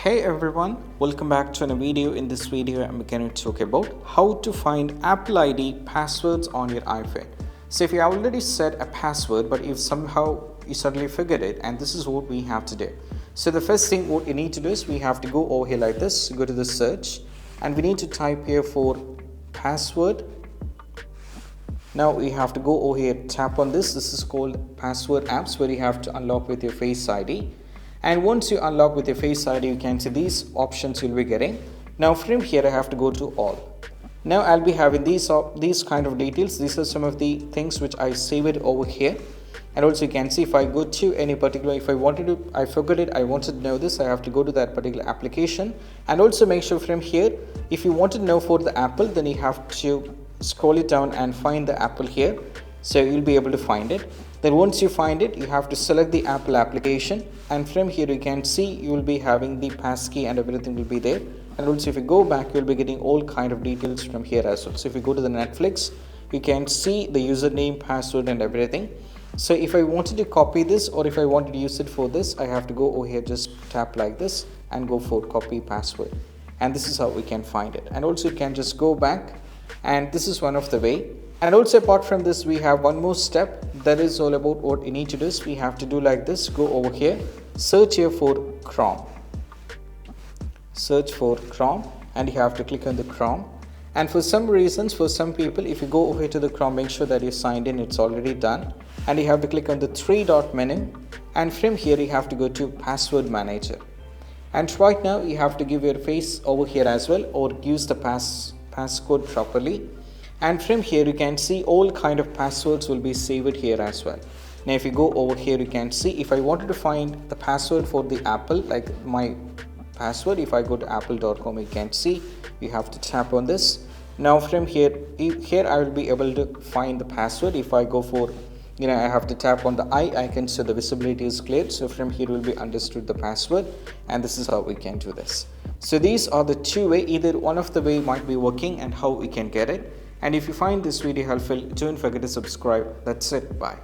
Hey everyone, welcome back to another video. In this video I'm going to talk about how to find Apple ID passwords on your iPhone. So if you already set a password but if somehow you suddenly forget it, and this is what we have to do. So the first thing what you need to do is we have to go over here like this, go to the search, and we need to type here for password. Now we have to go over here, tap on this is called password apps, where you have to unlock with your Face ID. And once you unlock with your Face ID, you can see these options you'll be getting. Now from here I have to go to all. Now I'll be having these kind of details. These are some of the things which I save it over here. And also you can see if I go to any particular, if I forgot it, I wanted to know this, I have to go to that particular application. And also make sure from here, if you want to know for the Apple, then you have to scroll it down and find the Apple here. So you'll be able to find it. Then once you find it, you have to select the Apple application, and from here you can see you will be having the passkey and everything will be there. And also if you go back, you'll be getting all kind of details from here as well. So if you go to the Netflix, you can see the username, password and everything. So if I wanted to copy this, or if I wanted to use it for this, I have to go over here, just tap like this and go for copy password. And this is how we can find it. And also you can just go back, and this is one of the way. And also apart from this, we have one more step. That is all about what you need to do is we have to do like this, go over here, search here for Chrome, search for Chrome, and you have to click on the Chrome. And for some reasons, for some people, if you go over here to the Chrome, make sure that you're signed in, it's already done. And you have to click on the three-dot menu, and from here you have to go to password manager. And right now you have to give your face over here as well, or use the passcode properly. And from here you can see all kind of passwords will be saved here as well. Now if you go over here, you can see if I wanted to find the password for the Apple, like my password, if I go to apple.com, you can see you have to tap on this. Now from here I will be able to find the password. If I go for, I have to tap on the eye icon so the visibility is cleared. So from here will be understood the password, and this is how we can do this. So these are the two ways. Either one of the way might be working and how we can get it. And if you find this video helpful, don't forget to subscribe. That's it. Bye.